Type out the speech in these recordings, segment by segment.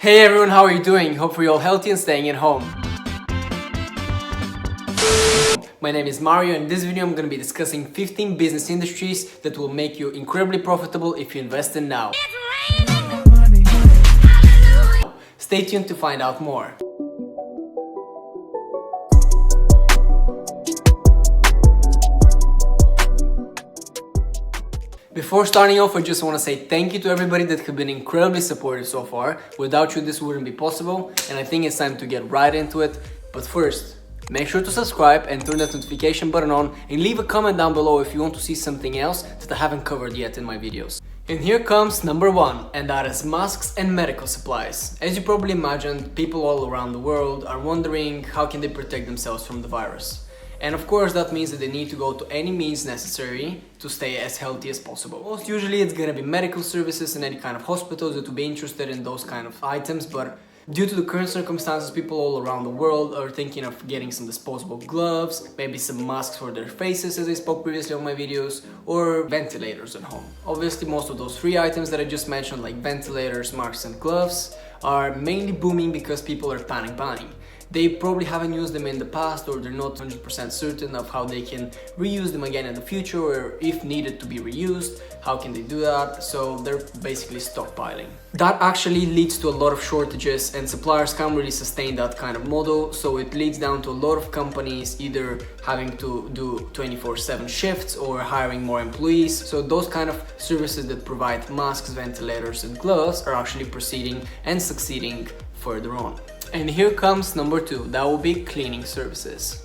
Hey everyone, how are you doing? Hope you're all healthy and staying at home. My name is Mario and in this video I'm going to be discussing 15 business industries that will make you incredibly profitable if you invest in now. Stay tuned to find out more. Before starting off, I just want to say thank you to everybody that have been incredibly supportive so far. Without you, this wouldn't be possible, and I think it's time to get right into it. But first, make sure to subscribe and turn that notification button on, and leave a comment down below if you want to see something else that I haven't covered yet in my videos. And here comes number one, and that is masks and medical supplies. As you probably imagined, people all around the world are wondering how can they protect themselves from the virus. And of course that means that they need to go to any means necessary to stay as healthy as possible. Most usually it's gonna be medical services and any kind of hospitals that will be interested in those kind of items, but due to the current circumstances, people all around the world are thinking of getting some disposable gloves, maybe some masks for their faces as I spoke previously on my videos, or ventilators at home. Obviously most of those three items that I just mentioned, like ventilators, masks and gloves, are mainly booming because people are panic buying. They probably haven't used them in the past, or they're not 100% certain of how they can reuse them again in the future, or if needed to be reused, how can they do that? So they're basically stockpiling. That actually leads to a lot of shortages, and suppliers can't really sustain that kind of model, so it leads down to a lot of companies either having to do 24/7 shifts or hiring more employees. So those kind of services that provide masks, ventilators and gloves are actually proceeding and succeeding further on. And here comes number two, that will be cleaning services.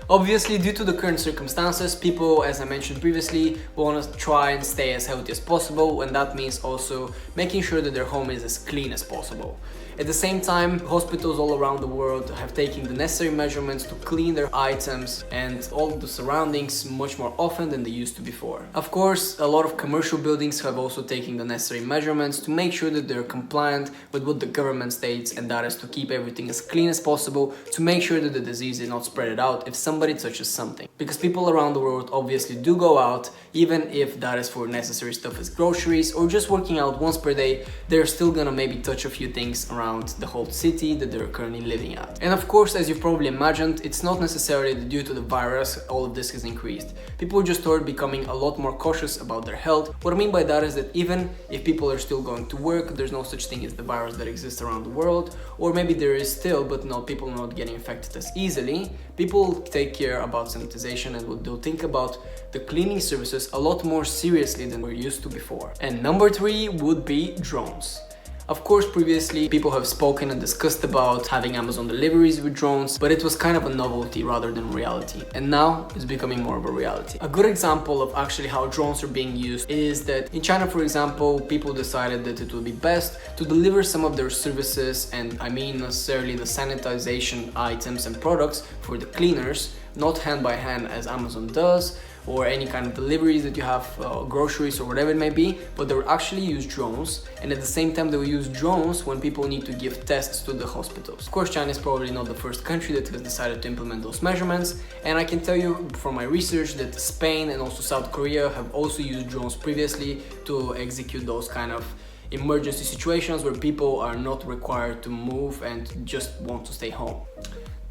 Obviously, due to the current circumstances, people, as I mentioned previously, want to try and stay as healthy as possible, and that means also making sure that their home is as clean as possible. At the same time, hospitals all around the world have taken the necessary measurements to clean their items and all the surroundings much more often than they used to before. Of course, a lot of commercial buildings have also taken the necessary measurements to make sure that they're compliant with what the government states, and that is to keep everything as clean as possible, to make sure that the disease is not spread out if somebody touches something. Because people around the world obviously do go out, even if that is for necessary stuff as groceries or just working out once per day, they're still gonna maybe touch a few things around the whole city that they're currently living at. And of course, as you've probably imagined, it's not necessarily that due to the virus all of this has increased. People just started becoming a lot more cautious about their health. What I mean by that is that even if people are still going to work, there's no such thing as the virus that exists around the world, or maybe there is still, but no, people are not getting infected as easily. People take care about sanitization and they'll think about the cleaning services a lot more seriously than we're used to before. And number three would be drones. Of course, previously people have spoken and discussed about having Amazon deliveries with drones, but it was kind of a novelty rather than reality. And now it's becoming more of a reality. A good example of actually how drones are being used is that in China, for example, people decided that it would be best to deliver some of their services, and I mean necessarily the sanitization items and products for the cleaners, not hand by hand as Amazon does, or any kind of deliveries that you have, groceries or whatever it may be, but they will actually use drones, and at the same time they will use drones when people need to give tests to the hospitals. Of course, China is probably not the first country that has decided to implement those measurements, and I can tell you from my research that Spain and also South Korea have also used drones previously to execute those kind of emergency situations where people are not required to move and just want to stay home.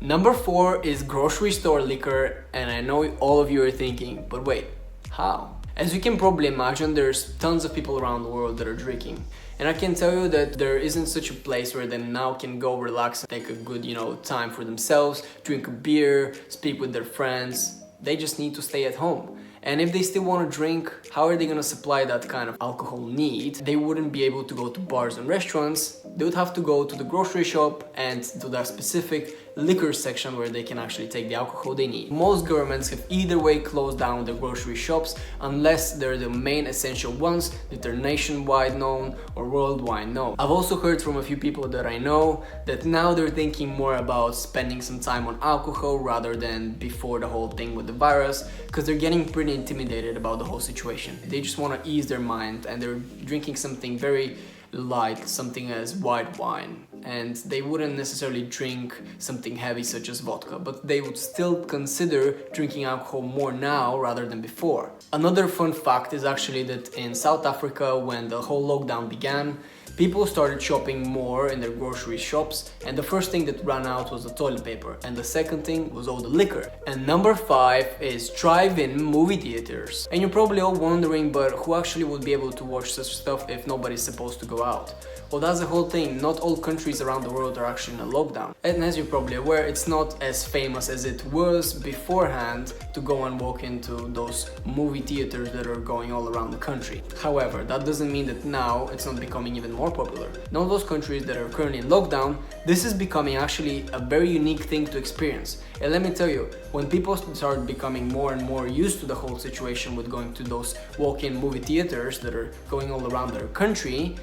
Number four is grocery store liquor, and I know all of you are thinking, but wait, how? As you can probably imagine, there's tons of people around the world that are drinking. And I can tell you that there isn't such a place where they now can go relax and take a good, time for themselves, drink a beer, speak with their friends. They just need to stay at home. And if they still want to drink, how are they going to supply that kind of alcohol need? They wouldn't be able to go to bars and restaurants. They would have to go to the grocery shop and to that specific liquor section where they can actually take the alcohol they need. Most governments have either way closed down their grocery shops unless they're the main essential ones that are nationwide known or worldwide known. I've also heard from a few people that I know that now they're thinking more about spending some time on alcohol rather than before the whole thing with the virus, because they're getting pretty intimidated about the whole situation. They just want to ease their mind, and they're drinking something very light, something as white wine, and they wouldn't necessarily drink something heavy such as vodka, but they would still consider drinking alcohol more now rather than before. Another fun fact is actually that in South Africa, when the whole lockdown began, People started shopping more in their grocery shops, and the first thing that ran out was the toilet paper, and the second thing was all the liquor. And number 5 is drive-in movie theaters. And you're probably all wondering, but who actually would be able to watch such stuff if nobody's supposed to go out? Well, that's the whole thing. Not all countries around the world are actually in a lockdown. And as you're probably aware, it's not as famous as it was beforehand to go and walk into those movie theaters that are going all around the country. However, that doesn't mean that now it's not becoming even more popular. In all those countries that are currently in lockdown, this is becoming actually a very unique thing to experience. And let me tell you, when people start becoming more and more used to the whole situation with going to those walk-in movie theaters that are going all around their country,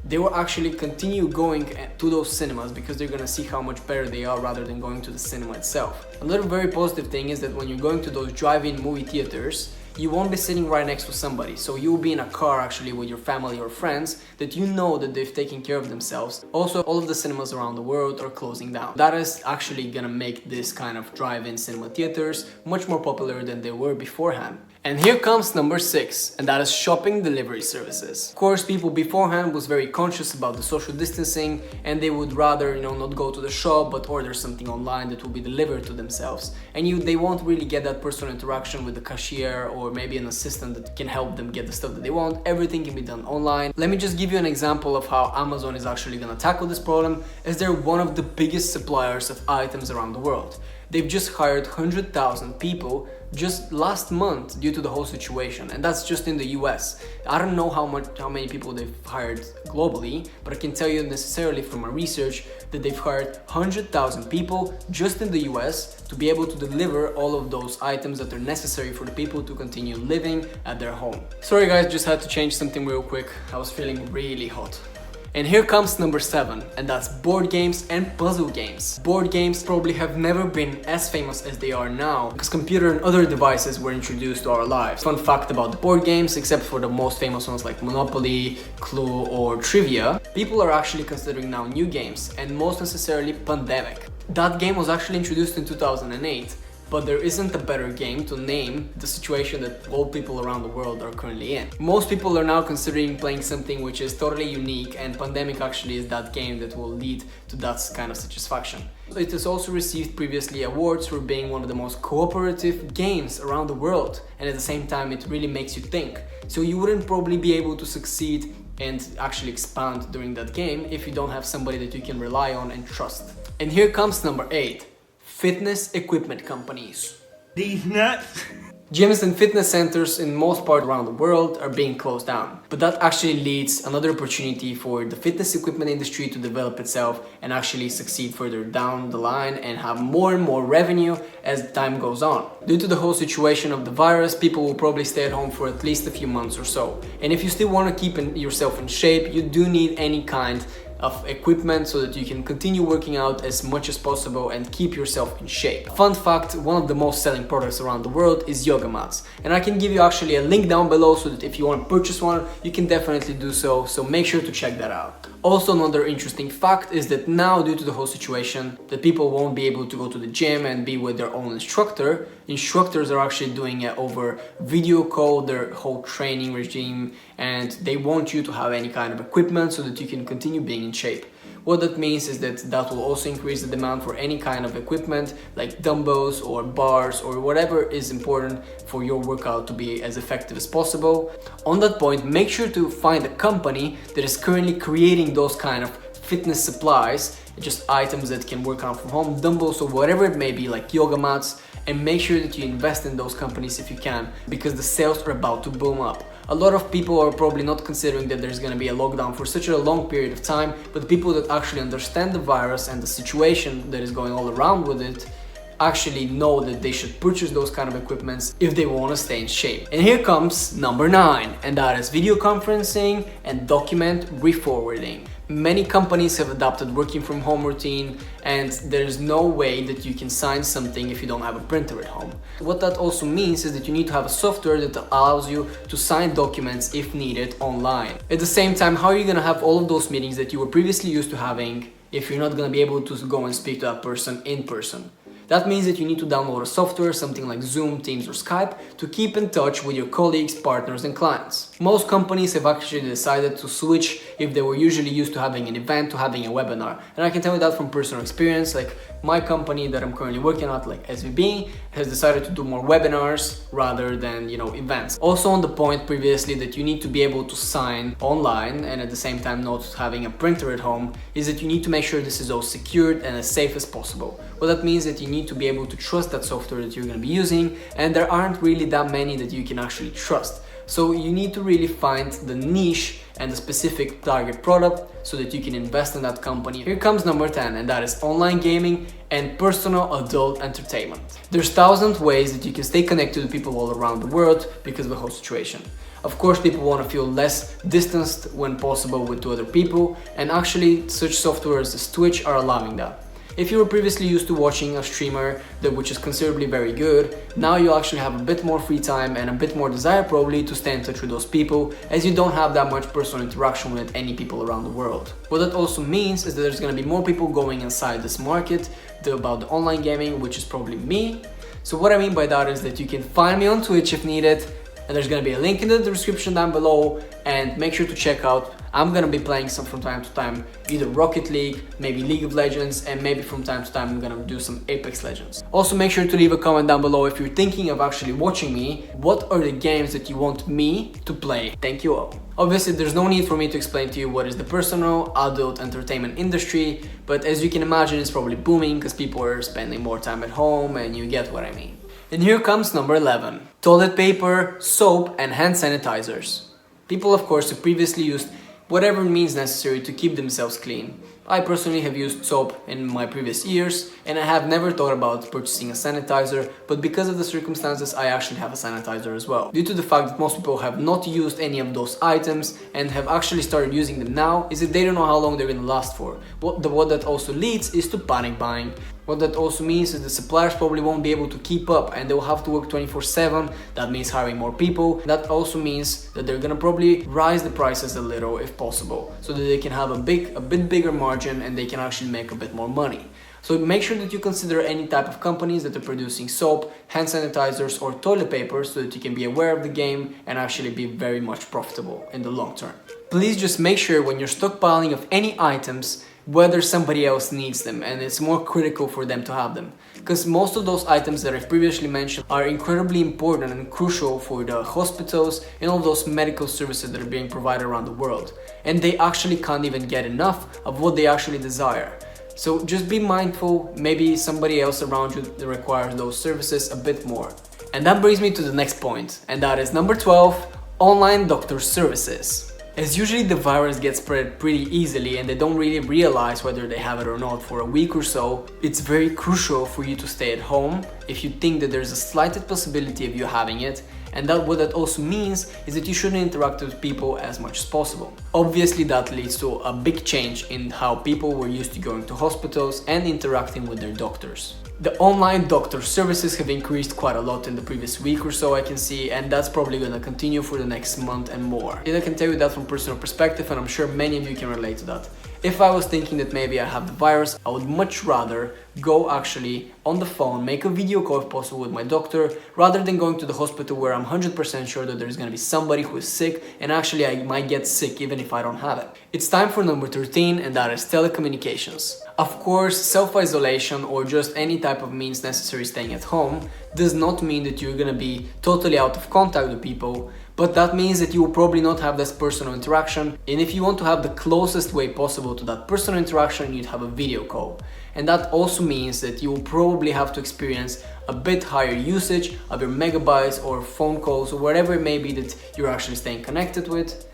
they will actually continue going to those cinemas because they're gonna see how much better they are rather than going to the cinema itself. Another very positive thing is that when you're going to those drive-in movie theaters, you won't be sitting right next to somebody, so you'll be in a car actually with your family or friends that you know that they've taken care of themselves. Also, all of the cinemas around the world are closing down. That is actually gonna make this kind of drive-in cinema theaters much more popular than they were beforehand. And here comes number 6, and that is shopping delivery services. Of course, people beforehand was very conscious about the social distancing, and they would rather, not go to the shop but order something online that will be delivered to themselves. And they won't really get that personal interaction with the cashier or maybe an assistant that can help them get the stuff that they want. Everything can be done online. Let me just give you an example of how Amazon is actually gonna tackle this problem, as they're one of the biggest suppliers of items around the world. They've just hired 100,000 people just last month due to the whole situation, and that's just in the US. I don't know how many people they've hired globally, but I can tell you necessarily from my research that they've hired 100,000 people just in the US to be able to deliver all of those items that are necessary for the people to continue living at their home. Sorry guys, just had to change something real quick. I was feeling really hot. And here comes number 7, and that's board games and puzzle games. Board games probably have never been as famous as they are now because computer and other devices were introduced to our lives. Fun fact about the board games, except for the most famous ones like Monopoly, Clue or Trivia, people are actually considering now new games, and most necessarily Pandemic. That game was actually introduced in 2008. But there isn't a better game to name the situation that all people around the world are currently in. Most people are now considering playing something which is totally unique, and Pandemic actually is that game that will lead to that kind of satisfaction. It has also received previously awards for being one of the most cooperative games around the world, and at the same time it really makes you think. So you wouldn't probably be able to succeed and actually expand during that game if you don't have somebody that you can rely on and trust. And here comes number 8. Fitness equipment companies. These nuts. Gyms and fitness centers in most parts around the world are being closed down. But that actually leads another opportunity for the fitness equipment industry to develop itself and actually succeed further down the line and have more and more revenue as time goes on. Due to the whole situation of the virus, people will probably stay at home for at least a few months or so. And if you still want to keep yourself in shape, you do need any kind of equipment so that you can continue working out as much as possible and keep yourself in shape. Fun fact, one of the most selling products around the world is yoga mats, and I can give you actually a link down below so that if you want to purchase one, you can definitely do so, so make sure to check that out. Also, another interesting fact is that now, due to the whole situation, that people won't be able to go to the gym and be with their own instructor. Instructors are actually doing it over video call, their whole training regime, and they want you to have any kind of equipment so that you can continue being in shape. What that means is that will also increase the demand for any kind of equipment like dumbbells or bars or whatever is important for your workout to be as effective as possible. On that point, make sure to find a company that is currently creating those kind of fitness supplies, just items that can work out from home, dumbbells or whatever it may be, like yoga mats, and make sure that you invest in those companies if you can, because the sales are about to boom up. A lot of people are probably not considering that there's going to be a lockdown for such a long period of time, but the people that actually understand the virus and the situation that is going all around with it actually know that they should purchase those kind of equipments if they want to stay in shape. And here comes number 9, and that is video conferencing and document re-forwarding. Many companies have adopted working from home routine, and there's no way that you can sign something if you don't have a printer at home. What that also means is that you need to have a software that allows you to sign documents if needed online. At the same time, how are you going to have all of those meetings that you were previously used to having if you're not going to be able to go and speak to that person in person? That means that you need to download a software, something like Zoom, Teams or Skype, to keep in touch with your colleagues, partners and clients. Most companies have actually decided to switch if they were usually used to having an event, to having a webinar. And I can tell you that from personal experience. Like my company that I'm currently working at, like SVB, has decided to do more webinars rather than, you know, events. Also on the point previously that you need to be able to sign online and at the same time not having a printer at home, is that you need to make sure this is all secured and as safe as possible. Well, that means that you need to be able to trust that software that you're going to be using, and there aren't really that many that you can actually trust. So you need to really find the niche and the specific target product so that you can invest in that company. Here comes number 10, and that is online gaming and personal adult entertainment. There's thousands ways that you can stay connected to people all around the world because of the whole situation. Of course, people want to feel less distanced when possible with other people, and actually such softwares as Twitch are allowing that. If you were previously used to watching a streamer which is considerably very good, now you actually have a bit more free time and a bit more desire probably to stay in touch with those people, as you don't have that much personal interaction with any people around the world. What that also means is that there's going to be more people going inside this market about the online gaming, which is probably me. So what I mean by that is that you can find me on Twitch if needed, and there's going to be a link in the description down below, and make sure to check out. I'm going to be playing some from time to time, either Rocket League, maybe League of Legends, and maybe from time to time I'm going to do some Apex Legends. Also make sure to leave a comment down below if you're thinking of actually watching me. What are the games that you want me to play? Thank you all. Obviously there's no need for me to explain to you what is the personal adult entertainment industry, but as you can imagine it's probably booming because people are spending more time at home, and you get what I mean. And here comes number 11. Toilet paper, soap, and hand sanitizers. People, of course, have previously used whatever means necessary to keep themselves clean. I personally have used soap in my previous years, and I have never thought about purchasing a sanitizer, but because of the circumstances I actually have a sanitizer as well. Due to the fact that most people have not used any of those items and have actually started using them now, is that they don't know how long they're gonna last for. What that also leads is to panic buying. What that also means is the suppliers probably won't be able to keep up, and they'll have to work 24/7. That means hiring more people. That also means that they're gonna probably rise the prices a little if possible, so that they can have a bit bigger margin and they can actually make a bit more money. So make sure that you consider any type of companies that are producing soap, hand sanitizers, or toilet paper, so that you can be aware of the game and actually be very much profitable in the long term. Please just make sure when you're stockpiling of any items whether somebody else needs them, and it's more critical for them to have them. Because most of those items that I've previously mentioned are incredibly important and crucial for the hospitals and all those medical services that are being provided around the world. And they actually can't even get enough of what they actually desire. So just be mindful, maybe somebody else around you that requires those services a bit more. And that brings me to the next point, and that is number 12, online doctor services. As usually the virus gets spread pretty easily and they don't really realize whether they have it or not for a week or so, it's very crucial for you to stay at home if you think that there's a slight possibility of you having it. And what that also means is that you shouldn't interact with people as much as possible. Obviously that leads to a big change in how people were used to going to hospitals and interacting with their doctors. The online doctor services have increased quite a lot in the previous week or so, I can see, and that's probably going to continue for the next month and more. And I can tell you that from personal perspective, and I'm sure many of you can relate to that. If I was thinking that maybe I have the virus, I would much rather go actually on the phone, make a video call if possible with my doctor, rather than going to the hospital where I'm 100% sure that there's going to be somebody who is sick, and actually I might get sick even if I don't have it. It's time for number 13, and that is telecommunications. Of course, self-isolation or just any type of means necessary staying at home does not mean that you're gonna be totally out of contact with people, but that means that you will probably not have this personal interaction, and if you want to have the closest way possible to that personal interaction, you'd have a video call. And that also means that you will probably have to experience a bit higher usage of your megabytes or phone calls or whatever it may be that you're actually staying connected with.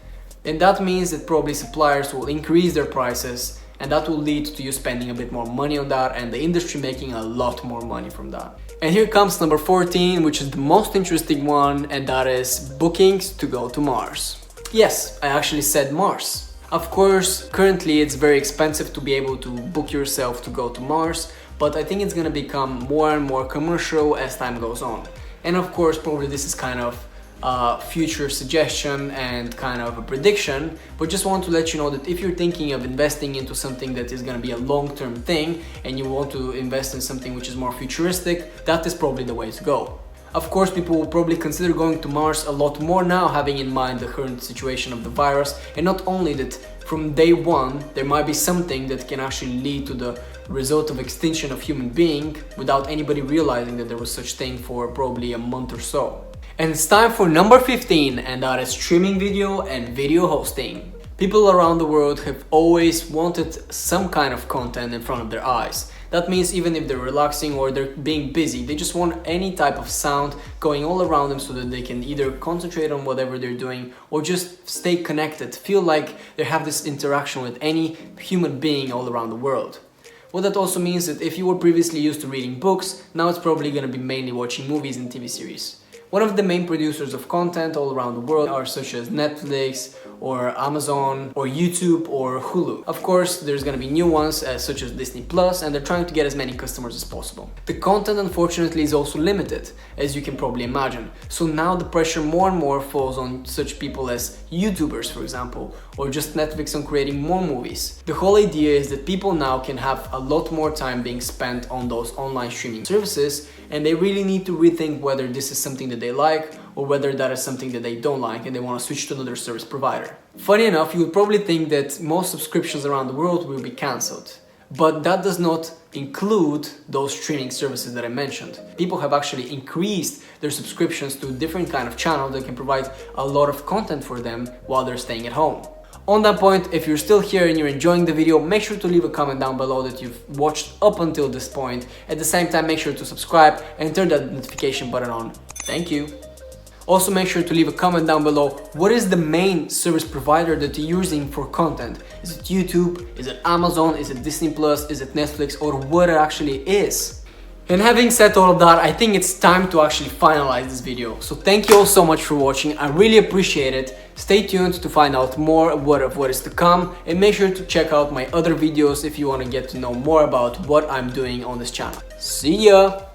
And that means that probably suppliers will increase their prices, and that will lead to you spending a bit more money on that and the industry making a lot more money from that. And here comes number 14, which is the most interesting one, and that is bookings to go to Mars. Yes, I actually said Mars. Of course, currently it's very expensive to be able to book yourself to go to Mars, but I think it's gonna become more and more commercial as time goes on. And of course, probably this is kind of future suggestion and kind of a prediction, but just want to let you know that if you're thinking of investing into something that is going to be a long-term thing and you want to invest in something which is more futuristic, that is probably the way to go. Of course, people will probably consider going to Mars a lot more now, having in mind the current situation of the virus, and not only that, from day one there might be something that can actually lead to the result of extinction of human being without anybody realizing that there was such thing for probably a month or so. And it's time for number 15, and that is streaming video and video hosting. People around the world have always wanted some kind of content in front of their eyes. That means even if they're relaxing or they're being busy, they just want any type of sound going all around them so that they can either concentrate on whatever they're doing or just stay connected, feel like they have this interaction with any human being all around the world. Well, that also means that if you were previously used to reading books, now it's probably going to be mainly watching movies and TV series. One of the main producers of content all around the world are such as Netflix or Amazon or YouTube or Hulu. Of course, there's gonna be new ones such as Disney Plus, and they're trying to get as many customers as possible. The content, unfortunately, is also limited, as you can probably imagine. So now the pressure more and more falls on such people as YouTubers, for example, or just Netflix on creating more movies. The whole idea is that people now can have a lot more time being spent on those online streaming services, and they really need to rethink whether this is something that they like or whether that is something that they don't like and they want to switch to another service provider. Funny enough, you would probably think that most subscriptions around the world will be cancelled, but that does not include those streaming services that I mentioned. People have actually increased their subscriptions to a different kind of channel that can provide a lot of content for them while they're staying at home. On that point, if you're still here and you're enjoying the video, make sure to leave a comment down below that you've watched up until this point. At the same time, make sure to subscribe and turn that notification button on. Thank you. Also, make sure to leave a comment down below. What is the main service provider that you're using for content? Is it YouTube? Is it Amazon? Is it Disney Plus? Is it Netflix? Or what it actually is? And having said all of that, I think it's time to actually finalize this video. So thank you all so much for watching. I really appreciate it. Stay tuned to find out more of what is to come, and make sure to check out my other videos if you want to get to know more about what I'm doing on this channel. See ya!